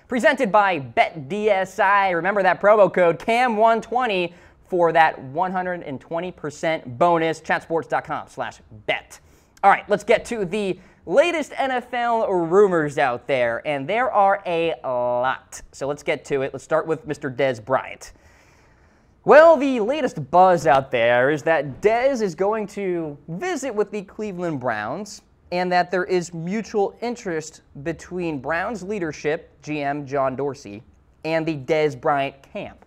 presented by BetDSI. Remember that promo code CAM120 for that 120% bonus. Chanceports.com/bet. All right, let's get to the latest NFL rumors out there, and there are a lot. So let's get to it. Let's start with Mr. Dez Bryant. Well, the latest buzz out there is that Dez is going to visit with the Cleveland Browns, and that there is mutual interest between Browns leadership, GM John Dorsey, and the Dez Bryant camp.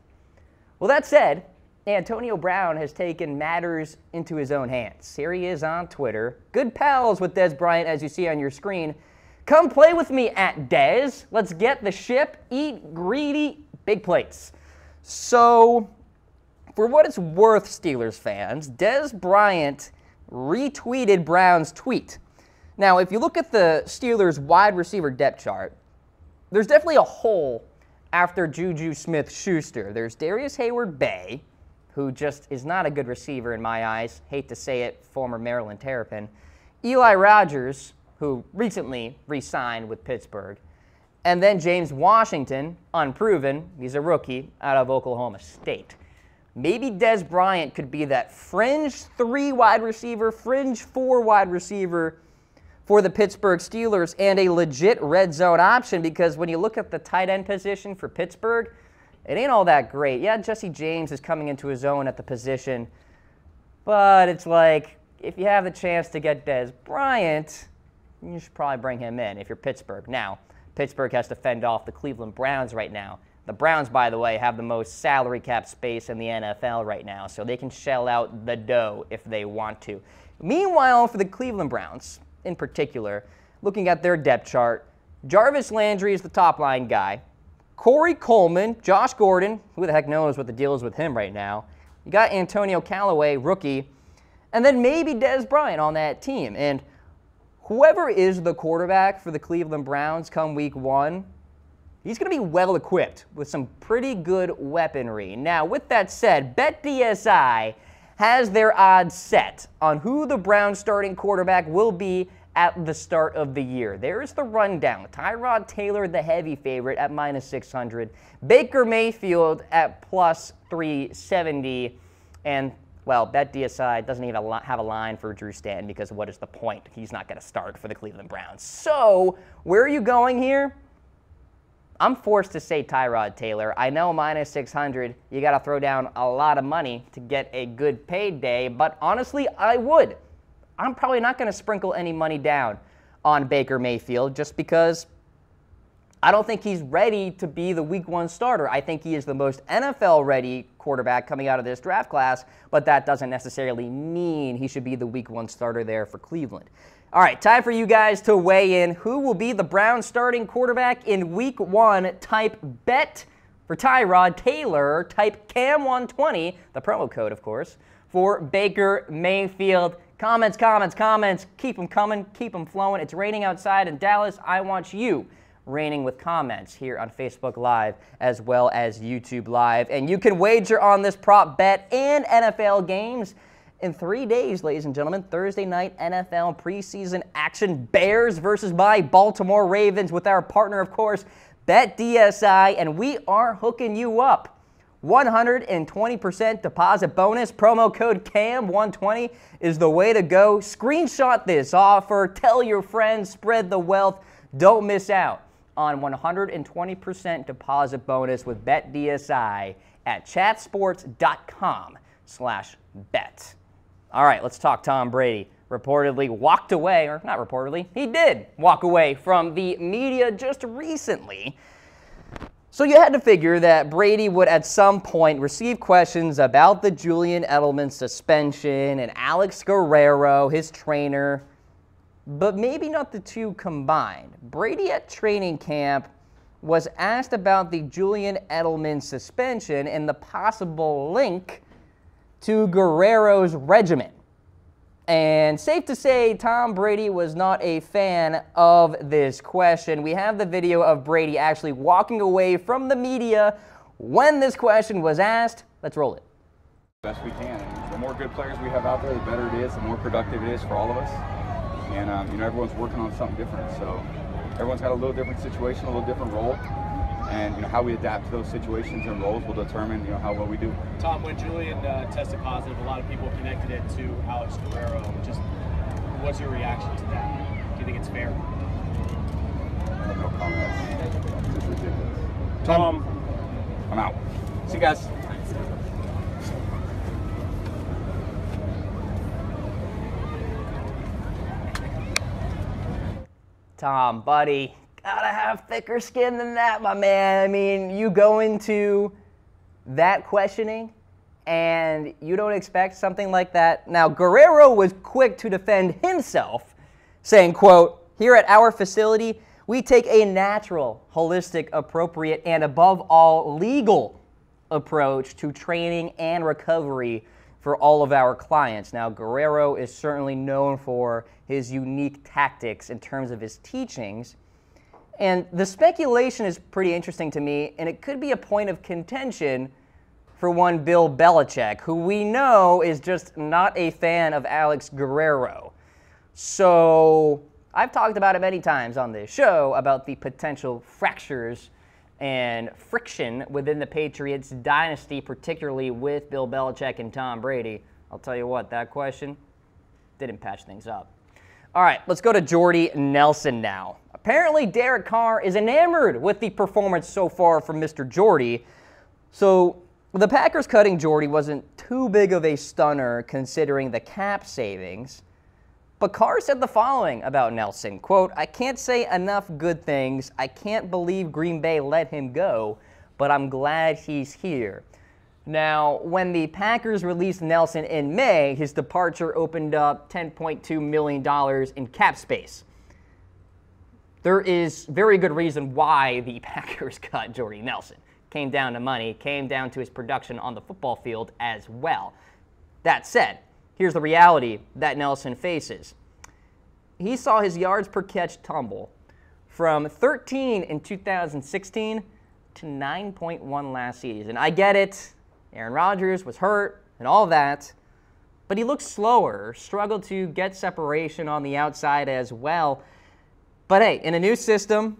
Well, that said, Antonio Brown has taken matters into his own hands. Here he is on Twitter. Good pals with Dez Bryant, as you see on your screen. Come play with me at Dez. Let's get the ship, eat greedy, big plates. So, for what it's worth, Steelers fans, Dez Bryant retweeted Brown's tweet. Now, if you look at the Steelers' wide receiver depth chart, there's definitely a hole after Juju Smith-Schuster. There's Darius Hayward-Bay, who just is not a good receiver in my eyes. Hate to say it, former Maryland Terrapin. Eli Rogers, who recently re-signed with Pittsburgh. And then James Washington, unproven. He's a rookie out of Oklahoma State. Maybe Dez Bryant could be that fringe 3 wide receiver, fringe 4 wide receiver for the Pittsburgh Steelers, and a legit red zone option, because when you look at the tight end position for Pittsburgh, it ain't all that great. Yeah, Jesse James is coming into his own at the position, but it's like, if you have the chance to get Dez Bryant, you should probably bring him in if you're Pittsburgh. Now, Pittsburgh has to fend off the Cleveland Browns right now. The Browns, by the way, have the most salary cap space in the NFL right now, so they can shell out the dough if they want to. Meanwhile, for the Cleveland Browns, in particular, looking at their depth chart, Jarvis Landry is the top line guy. Corey Coleman, Josh Gordon, who the heck knows what the deal is with him right now. You got Antonio Callaway, rookie, and then maybe Dez Bryant on that team. And whoever is the quarterback for the Cleveland Browns come week 1, he's going to be well equipped with some pretty good weaponry. Now, with that said, BetDSI has their odds set on who the Browns starting quarterback will be at the start of the year. There's the rundown. Tyrod Taylor, the heavy favorite, at -600. Baker Mayfield at +370. And, well, BetDSI doesn't even have a line for Drew Stanton, because what is the point? He's not going to start for the Cleveland Browns. So, where are you going here? I'm forced to say Tyrod Taylor. I know -600, you got to throw down a lot of money to get a good payday, but honestly, I would. I'm probably not going to sprinkle any money down on Baker Mayfield, just because I don't think he's ready to be the week 1 starter. I think he is the most NFL-ready quarterback coming out of this draft class, but that doesn't necessarily mean he should be the week 1 starter there for Cleveland. All right, time for you guys to weigh in. Who will be the Browns starting quarterback in week 1? Type bet for Tyrod Taylor. Type CAM120, the promo code, of course, for Baker Mayfield. Comments, comments, comments. Keep them coming. Keep them flowing. It's raining outside in Dallas. I want you raining with comments here on Facebook Live as well as YouTube Live. And you can wager on this prop bet and NFL games in 3 days, ladies and gentlemen. Thursday night NFL preseason action. Bears versus my Baltimore Ravens with our partner, of course, BetDSI. And we are hooking you up. 120% deposit bonus. Promo code CAM120 is the way to go. Screenshot this offer. Tell your friends. Spread the wealth. Don't miss out on 120% deposit bonus with BetDSI at chatsports.com/bet. All right, let's talk Tom Brady. Reportedly walked away, or not reportedly, he did walk away from the media just recently. So you had to figure that Brady would at some point receive questions about the Julian Edelman suspension and Alex Guerrero, his trainer, but maybe not the two combined. Brady at training camp was asked about the Julian Edelman suspension and the possible link to Guerrero's regimen. And safe to say, Tom Brady was not a fan of this question. We have the video of Brady actually walking away from the media when this question was asked. Let's roll it. Best we can. And the more good players we have out there, the better it is, the more productive it is for all of us. And everyone's working on something different. So everyone's got a little different situation, a little different role. and how we adapt to those situations and roles will determine how well we do. Tom, when Julian tested positive, a lot of people connected it to Alex Guerrero. Just what's your reaction to that? Do you think it's fair? I have no comments. It's just ridiculous. Tom, I'm out. See you guys. Tom, buddy, gotta have thicker skin than that, my man. I mean, you go into that questioning and you don't expect something like that. Now, Guerrero was quick to defend himself, saying, quote, "Here at our facility, we take a natural, holistic, appropriate, and above all, legal approach to training and recovery for all of our clients." Now, Guerrero is certainly known for his unique tactics in terms of his teachings. And the speculation is pretty interesting to me, and it could be a point of contention for one Bill Belichick, who we know is just not a fan of Alex Guerrero. So I've talked about it many times on this show about the potential fractures and friction within the Patriots dynasty, particularly with Bill Belichick and Tom Brady. I'll tell you what, that question didn't patch things up. All right, let's go to Jordy Nelson now. Apparently, Derek Carr is enamored with the performance so far from Mr. Jordy. So the Packers cutting Jordy wasn't too big of a stunner considering the cap savings. But Carr said the following about Nelson, quote, "I can't say enough good things. I can't believe Green Bay let him go, but I'm glad he's here." Now, when the Packers released Nelson in May, his departure opened up $10.2 million in cap space. There is very good reason why the Packers cut Jordy Nelson. Came down to money, came down to his production on the football field as well. That said, here's the reality that Nelson faces. He saw his yards per catch tumble from 13 in 2016 to 9.1 last season. I get it. Aaron Rodgers was hurt and all that, but he looked slower, struggled to get separation on the outside as well. But hey, in a new system,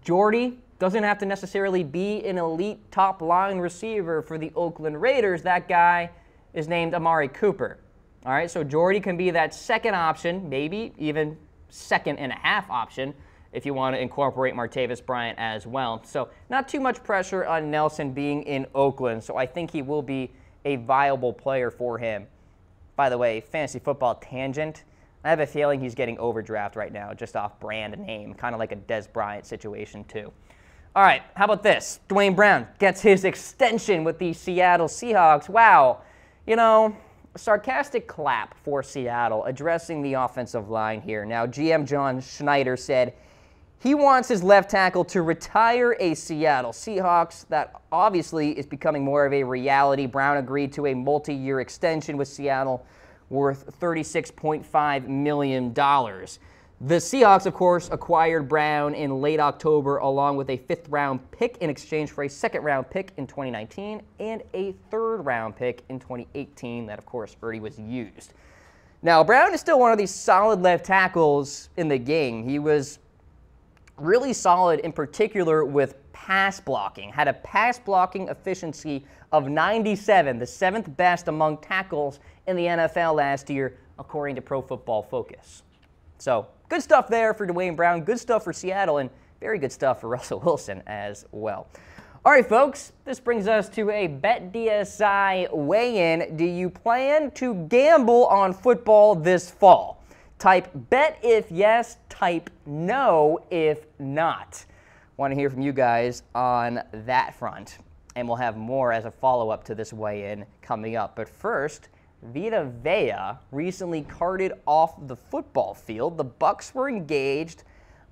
Jordy doesn't have to necessarily be an elite top-line receiver for the Oakland Raiders. That guy is named Amari Cooper. All right, so Jordy can be that second option, maybe even second and a half option, if you want to incorporate Martavis Bryant as well. So not too much pressure on Nelson being in Oakland, so I think he will be a viable player for him. By the way, fantasy football tangent, I have a feeling he's getting overdraft right now, just off brand name, kind of like a Dez Bryant situation too. All right, how about this? Dewayne Brown gets his extension with the Seattle Seahawks. Wow, a sarcastic clap for Seattle addressing the offensive line here. Now, GM John Schneider said he wants his left tackle to retire a Seattle Seahawks. That obviously is becoming more of a reality. Brown agreed to a multi-year extension with Seattle worth $36.5 million. The Seahawks, of course, acquired Brown in late October along with a fifth-round pick in exchange for a second-round pick in 2019 and a third-round pick in 2018 that, of course, already was used. Now, Brown is still one of these solid left tackles in the game. He was really solid in particular with pass blocking, had a pass blocking efficiency of 97, the seventh best among tackles in the NFL last year, according to Pro Football Focus. So, good stuff there for Dewayne Brown, good stuff for Seattle, and very good stuff for Russell Wilson as well. All right, folks, this brings us to a BetDSI weigh-in. Do you plan to gamble on football this fall? Type bet if yes, type no if not. Want to hear from you guys on that front, and we'll have more as a follow-up to this weigh-in coming up. But first, Vita Vea recently carted off the football field. The Bucs were engaged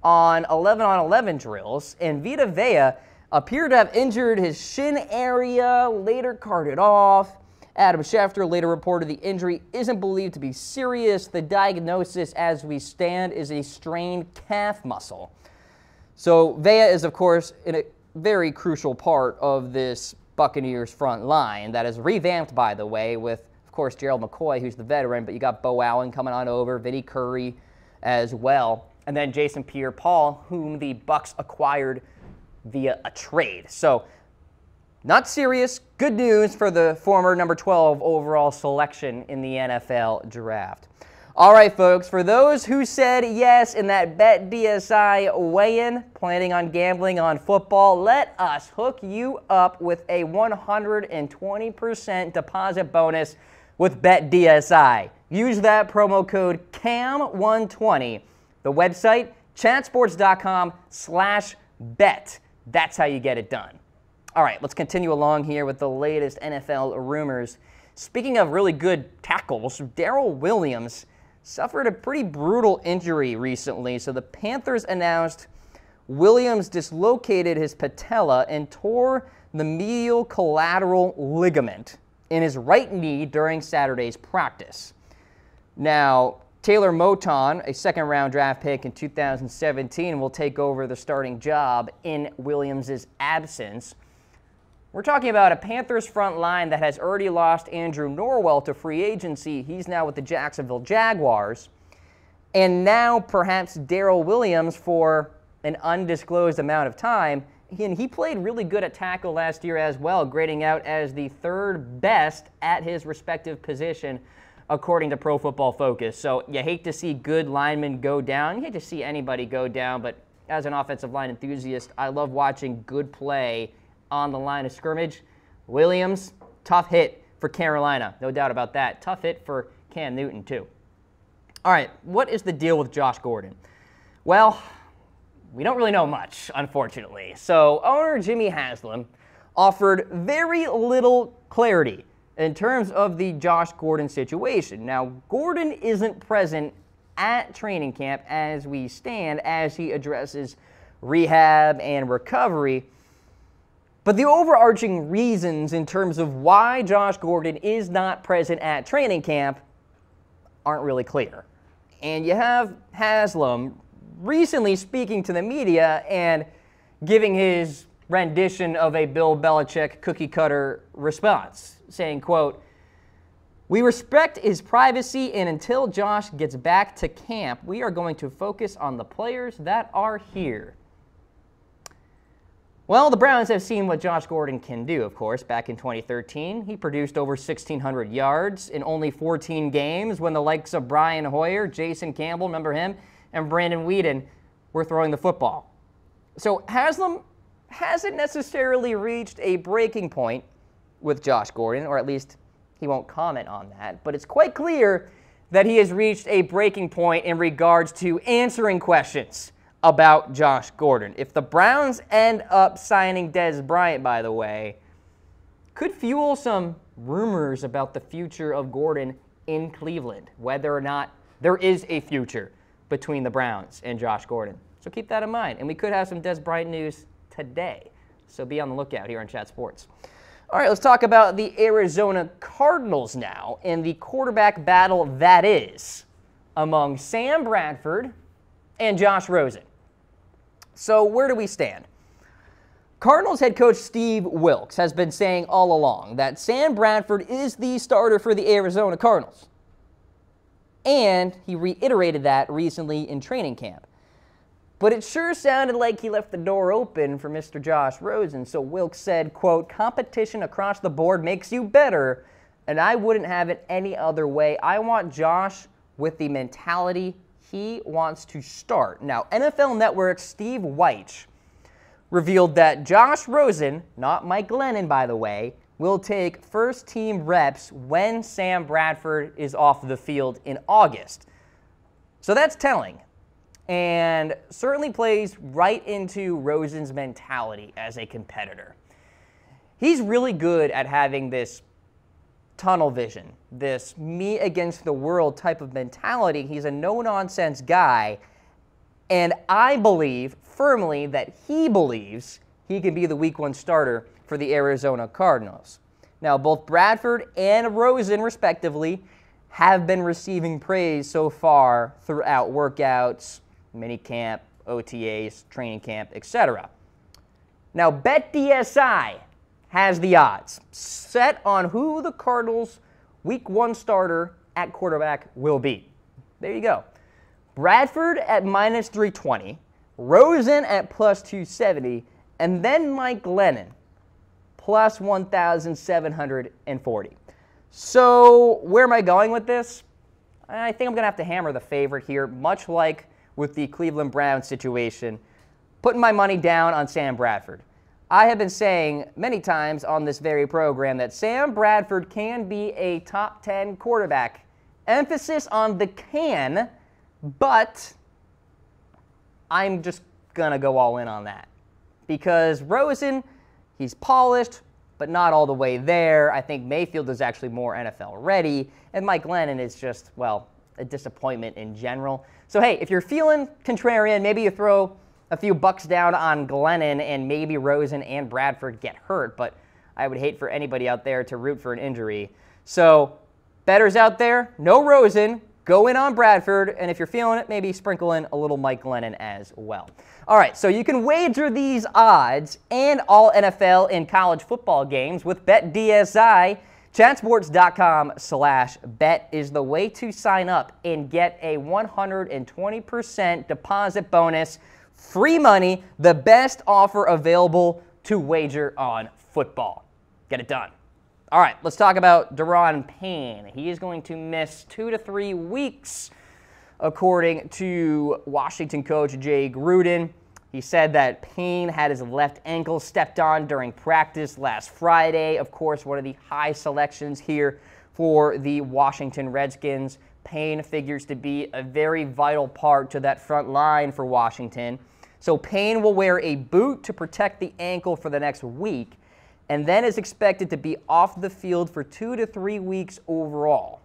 on 11-on-11 drills, and Vita Vea appeared to have injured his shin area, later carted off. Adam Schefter later reported the injury isn't believed to be serious. The diagnosis as we stand is a strained calf muscle. So Vea is, of course, in a very crucial part of this Buccaneers front line that is revamped, by the way, with, of course, Gerald McCoy, who's the veteran, but you got Bo Allen coming on over, Vinny Curry as well, and then Jason Pierre-Paul, whom the Bucs acquired via a trade. So, not serious. Good news for the former number 12 overall selection in the NFL draft. All right, folks, for those who said yes in that BetDSI weigh-in, planning on gambling on football, let us hook you up with a 120% deposit bonus with BetDSI. Use that promo code CAM120. The website, chanceports.com/bet. That's how you get it done. All right, let's continue along here with the latest NFL rumors. Speaking of really good tackles, Darryl Williams suffered a pretty brutal injury recently. So the Panthers announced Williams dislocated his patella and tore the medial collateral ligament in his right knee during Saturday's practice. Now, Taylor Moton, a second-round draft pick in 2017, will take over the starting job in Williams' absence. We're talking about a Panthers front line that has already lost Andrew Norwell to free agency. He's now with the Jacksonville Jaguars. And now perhaps Darryl Williams for an undisclosed amount of time. And he played really good at tackle last year as well, grading out as the third best at his respective position, according to Pro Football Focus. So you hate to see good linemen go down. You hate to see anybody go down, but as an offensive line enthusiast, I love watching good play on the line of scrimmage. Williams, tough hit for Carolina, no doubt about that. Tough hit for Cam Newton, too. All right, what is the deal with Josh Gordon? Well, we don't really know much, unfortunately. So owner Jimmy Haslam offered very little clarity in terms of the Josh Gordon situation. Now, Gordon isn't present at training camp as we stand as he addresses rehab and recovery. But the overarching reasons in terms of why Josh Gordon is not present at training camp aren't really clear. And you have Haslam recently speaking to the media and giving his rendition of a Bill Belichick cookie-cutter response, saying, quote, "We respect his privacy, and until Josh gets back to camp, we are going to focus on the players that are here." Well, the Browns have seen what Josh Gordon can do, of course. Back in 2013, he produced over 1,600 yards in only 14 games when the likes of Brian Hoyer, Jason Campbell, remember him, and Brandon Weeden were throwing the football. So Haslam hasn't necessarily reached a breaking point with Josh Gordon, or at least he won't comment on that. But it's quite clear that he has reached a breaking point in regards to answering questions about Josh Gordon. If the Browns end up signing Dez Bryant, by the way, could fuel some rumors about the future of Gordon in Cleveland, whether or not there is a future between the Browns and Josh Gordon. So keep that in mind. And we could have some Dez Bryant news today. So be on the lookout here on Chat Sports. All right, let's talk about the Arizona Cardinals now and the quarterback battle that is among Sam Bradford and Josh Rosen. So where do we stand? Cardinals head coach Steve Wilks has been saying all along that Sam Bradford is the starter for the Arizona Cardinals. And he reiterated that recently in training camp. But it sure sounded like he left the door open for Mr. Josh Rosen. So Wilks said, quote, "Competition across the board makes you better, and I wouldn't have it any other way. I want Josh with the mentality he wants to start." Now, NFL Network's Steve Weich revealed that Josh Rosen, not Mike Glennon, by the way, will take first-team reps when Sam Bradford is off the field in August. So that's telling, and certainly plays right into Rosen's mentality as a competitor. He's really good at having this tunnel vision, this me against the world type of mentality. He's a no-nonsense guy, and I believe firmly that he believes he can be the Week 1 starter for the Arizona Cardinals. Now, both Bradford and Rosen, respectively, have been receiving praise so far throughout workouts, minicamp, OTAs, training camp, etc. Now, BetDSI has the odds set on who the Cardinals' Week 1 starter at quarterback will be. There you go. Bradford at -320, Rosen at +270, And then Mike Glennon, plus 1,740. So where am I going with this? I think I'm going to have to hammer the favorite here, much like with the Cleveland Browns situation, putting my money down on Sam Bradford. I have been saying many times on this very program that Sam Bradford can be a top 10 quarterback. Emphasis on the can, but I'm just going to go all in on that. Because Rosen, he's polished, but not all the way there. I think Mayfield is actually more NFL ready, and Mike Glennon is just, well, a disappointment in general. So, hey, if you're feeling contrarian, maybe you throw a few bucks down on Glennon and maybe Rosen and Bradford get hurt, but I would hate for anybody out there to root for an injury. So, bettors out there, no Rosen, go in on Bradford, and if you're feeling it, maybe sprinkle in a little Mike Glennon as well. All right, so you can wager these odds and all NFL and college football games with BetDSI. Chanceports.com/bet is the way to sign up and get a 120% deposit bonus. Free money, the best offer available to wager on football. Get it done. All right, let's talk about Daron Payne. He is going to miss 2 to 3 weeks, according to Washington coach Jay Gruden. He said that Payne had his left ankle stepped on during practice last Friday. Of course, one of the high selections here for the Washington Redskins. Payne figures to be a very vital part to that front line for Washington. So Payne will wear a boot to protect the ankle for the next week, and then is expected to be off the field for 2 to 3 weeks overall.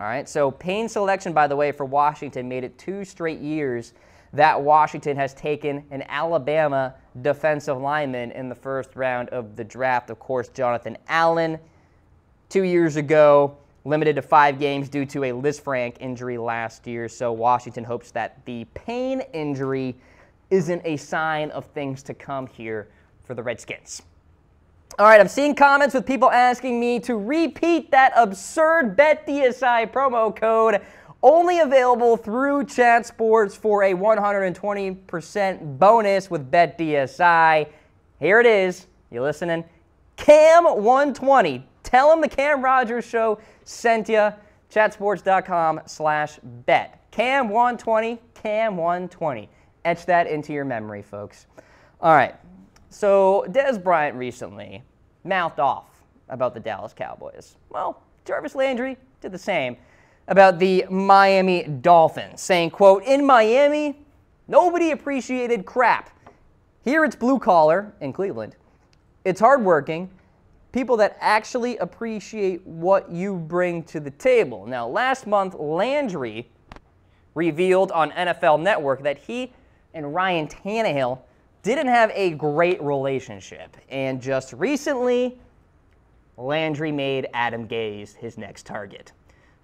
All right, so Payne's selection, by the way, for Washington made it 2 straight years that Washington has taken an Alabama defensive lineman in the first round of the draft. Of course, Jonathan Allen, 2 years ago, limited to 5 games due to a Lisfranc injury last year. So Washington hopes that the Payne injury isn't a sign of things to come here for the Redskins. All right, I'm seeing comments with people asking me to repeat that absurd BetDSI promo code, only available through Chanceports for a 120% bonus with BetDSI. Here it is. You listening? Cam120. Tell them the Cam Rogers Show sent you. Chanceports.com/bet. Cam120, Cam120. Etch that into your memory, folks. All right. So Dez Bryant recently mouthed off about the Dallas Cowboys. Well, Jarvis Landry did the same about the Miami Dolphins, saying, quote, "In Miami, nobody appreciated crap. Here it's blue collar in Cleveland. It's hardworking, people that actually appreciate what you bring to the table." Now, last month, Landry revealed on NFL Network that he and Ryan Tannehill didn't have a great relationship. And just recently, Landry made Adam Gase his next target,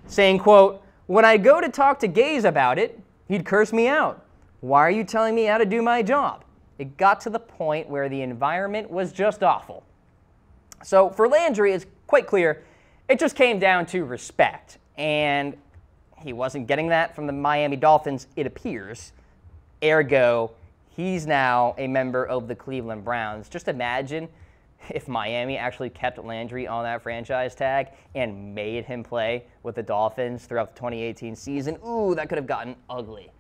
saying, quote, "When I go to talk to Gase about it, he'd curse me out. Why are you telling me how to do my job?" It got to the point where the environment was just awful. So for Landry, it's quite clear it just came down to respect. And he wasn't getting that from the Miami Dolphins, it appears. Ergo, he's now a member of the Cleveland Browns. Just imagine if Miami actually kept Landry on that franchise tag and made him play with the Dolphins throughout the 2018 season. Ooh, that could have gotten ugly.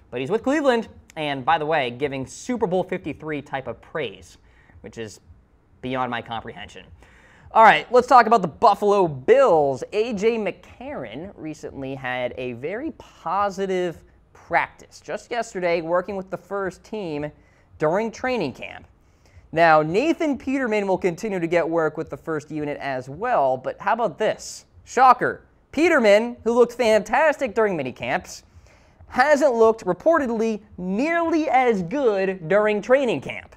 But he's with Cleveland, and by the way, giving Super Bowl 53 type of praise, which is beyond my comprehension. All right, let's talk about the Buffalo Bills. A.J. McCarron recently had a very positive practice just yesterday, working with the first team during training camp. Now, Nathan Peterman will continue to get work with the first unit as well, but how about this? Shocker. Peterman, who looked fantastic during minicamps, hasn't looked reportedly nearly as good during training camp.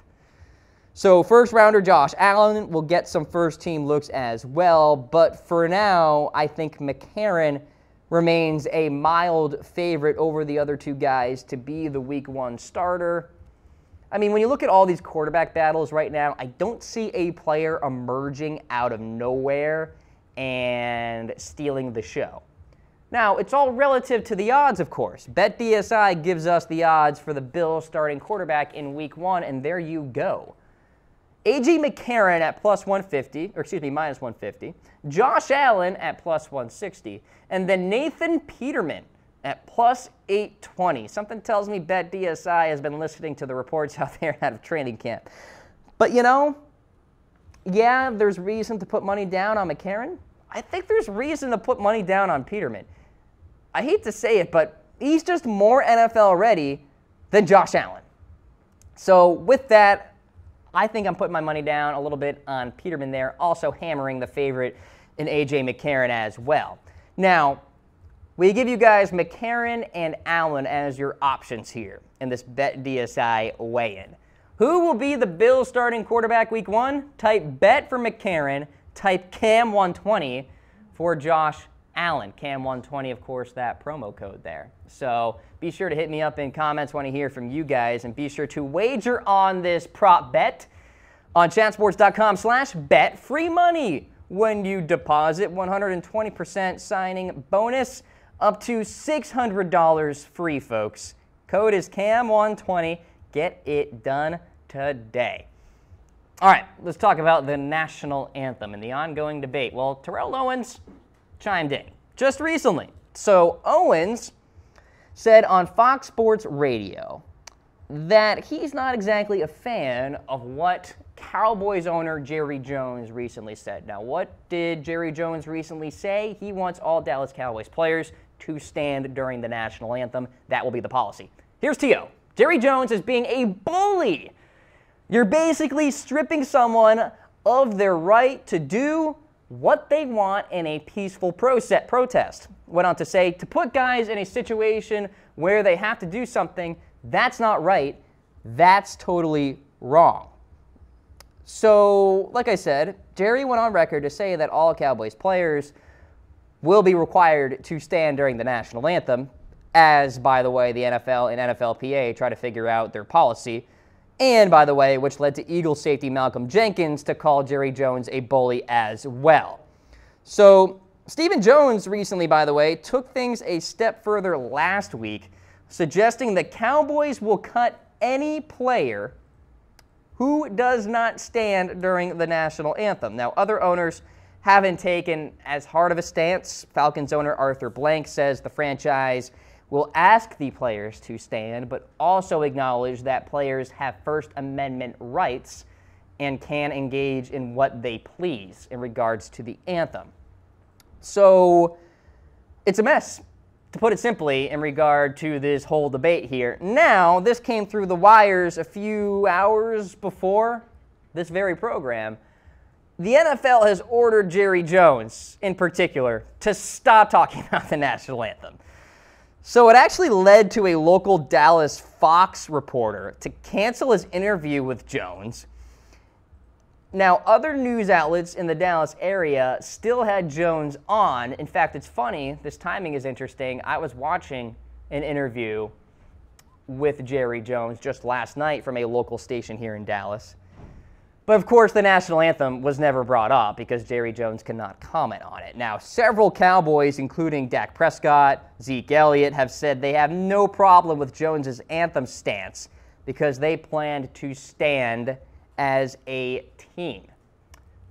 So first rounder Josh Allen will get some first team looks as well, but for now, I think McCarron remains a mild favorite over the other two guys to be the week 1 starter. I mean, when you look at all these quarterback battles right now, I don't see a player emerging out of nowhere and stealing the show. Now, it's all relative to the odds, of course. BetDSI gives us the odds for the Bills starting quarterback in week 1, and there you go. A.J. McCarron at plus 150, or excuse me, minus 150. Josh Allen at plus 160. And then Nathan Peterman at plus 820. Something tells me BetDSI has been listening to the reports out there out of training camp. But you know, yeah, there's reason to put money down on McCarron. I think there's reason to put money down on Peterman. I hate to say it, but he's just more NFL ready than Josh Allen. So with that, I think I'm putting my money down a little bit on Peterman there, also hammering the favorite in A.J. McCarron as well. Now, we give you guys McCarron and Allen as your options here in this BetDSI weigh-in. Who will be the Bills starting quarterback week 1? Type bet for McCarron, type CAM120 for Josh Allen. CAM120, of course, that promo code there. So be sure to hit me up in comments. Want to hear from you guys, and be sure to wager on this prop bet on chanceports.com/bet. Free money when you deposit. 120% signing bonus up to $600 free, folks. Code is CAM120. Get it done today. All right, let's talk about the national anthem and the ongoing debate. Well, Terrell Owens chimed in just recently. So Owens said on Fox Sports Radio that he's not exactly a fan of what Cowboys owner Jerry Jones recently said. Now, what did Jerry Jones recently say? He wants all Dallas Cowboys players to stand during the national anthem. That will be the policy. Here's T.O. Jerry Jones is being a bully. You're basically stripping someone of their right to do what they want in a peaceful protest. Went on to say, to put guys in a situation where they have to do something, that's not right. That's totally wrong. So, like I said, Jerry went on record to say that all Cowboys players will be required to stand during the national anthem, as, by the way, the NFL and NFLPA try to figure out their policy. And, by the way, which led to Eagles safety Malcolm Jenkins to call Jerry Jones a bully as well. So, Stephen Jones recently, by the way, took things a step further last week, suggesting the Cowboys will cut any player who does not stand during the national anthem. Now, other owners haven't taken as hard of a stance. Falcons owner Arthur Blank says the franchise will ask the players to stand, but also acknowledge that players have First Amendment rights and can engage in what they please in regards to the anthem. So it's a mess, to put it simply, in regard to this whole debate here. Now, this came through the wires a few hours before this very program. The NFL has ordered Jerry Jones, in particular, to stop talking about the national anthem. So it actually led to a local Dallas Fox reporter to cancel his interview with Jones. Now, other news outlets in the Dallas area still had Jones on. In fact, it's funny, this timing is interesting. I was watching an interview with Jerry Jones just last night from a local station here in Dallas. But of course, the national anthem was never brought up because Jerry Jones cannot comment on it. Now, several Cowboys, including Dak Prescott, Zeke Elliott, have said they have no problem with Jones's anthem stance because they planned to stand as a team.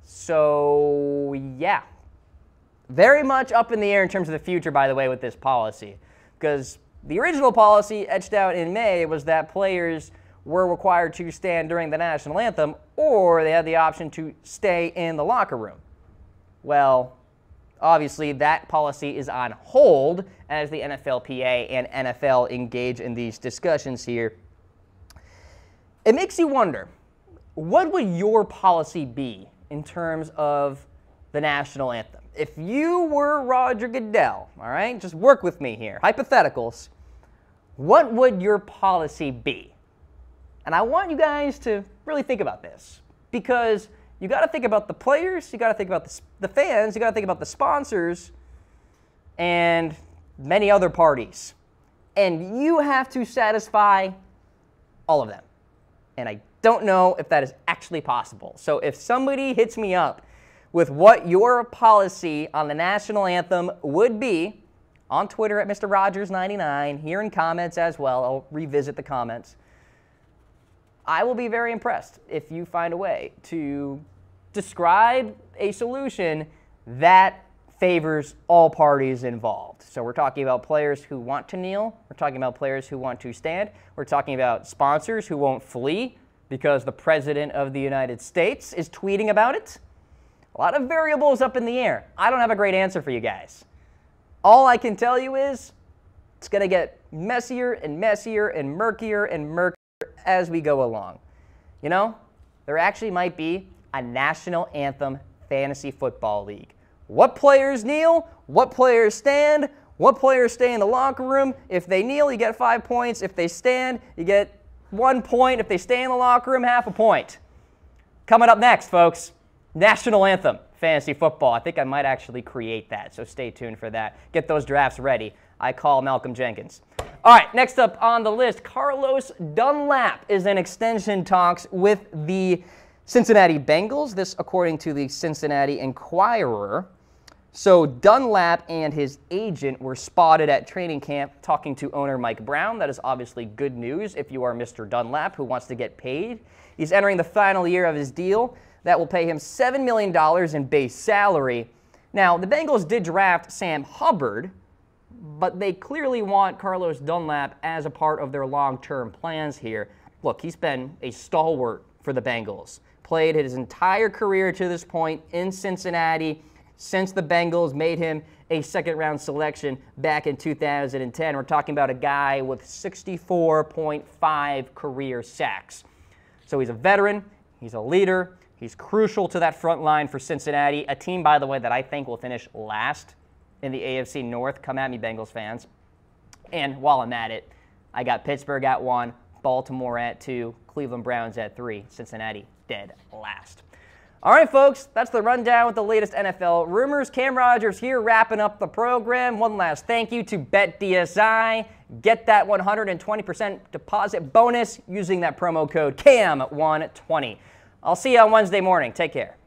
So, yeah. Very much up in the air in terms of the future, by the way, with this policy. Because the original policy etched out in May was that players were required to stand during the national anthem, or they had the option to stay in the locker room. Well, obviously that policy is on hold as the NFLPA and NFL engage in these discussions here. It makes you wonder, what would your policy be in terms of the national anthem? If you were Roger Goodell, all right, just work with me here, hypotheticals, what would your policy be? And I want you guys to really think about this, because you got to think about the players, you got to think about the fans, you got to think about the sponsors, and many other parties. And you have to satisfy all of them. And I don't know if that is actually possible. So if somebody hits me up with what your policy on the national anthem would be, on Twitter at Mr. Rogers99, here in comments as well, I'll revisit the comments. I will be very impressed if you find a way to describe a solution that favors all parties involved. So we're talking about players who want to kneel. We're talking about players who want to stand. We're talking about sponsors who won't flee because the President of the United States is tweeting about it. A lot of variables up in the air. I don't have a great answer for you guys. All I can tell you is it's going to get messier and messier and murkier and murkier as we go along. You know, there actually might be a national anthem fantasy football league. What players kneel? What players stand? What players stay in the locker room? If they kneel, you get 5 points. If they stand, you get 1 point. If they stay in the locker room, half a point. Coming up next, folks, national anthem fantasy football. I think I might actually create that, so stay tuned for that. Get those drafts ready. I call Malcolm Jenkins. All right, next up on the list, Carlos Dunlap is in extension talks with the Cincinnati Bengals. This according to the Cincinnati Enquirer. So Dunlap and his agent were spotted at training camp talking to owner Mike Brown. That is obviously good news if you are Mr. Dunlap who wants to get paid. He's entering the final year of his deal. That will pay him $7 million in base salary. Now, the Bengals did draft Sam Hubbard, but they clearly want Carlos Dunlap as a part of their long-term plans here. Look, he's been a stalwart for the Bengals. Played his entire career to this point in Cincinnati since the Bengals made him a second-round selection back in 2010. We're talking about a guy with 64.5 career sacks. So he's a veteran, he's a leader, he's crucial to that front line for Cincinnati, a team, by the way, that I think will finish last in the AFC North. Come at me, Bengals fans. And while I'm at it, I got Pittsburgh at 1, Baltimore at 2, Cleveland Browns at 3, Cincinnati dead last. All right, folks, that's the rundown with the latest NFL rumors. Cam Rogers here wrapping up the program. One last thank you to BetDSI. Get that 120% deposit bonus using that promo code CAM120. I'll see you on Wednesday morning. Take care.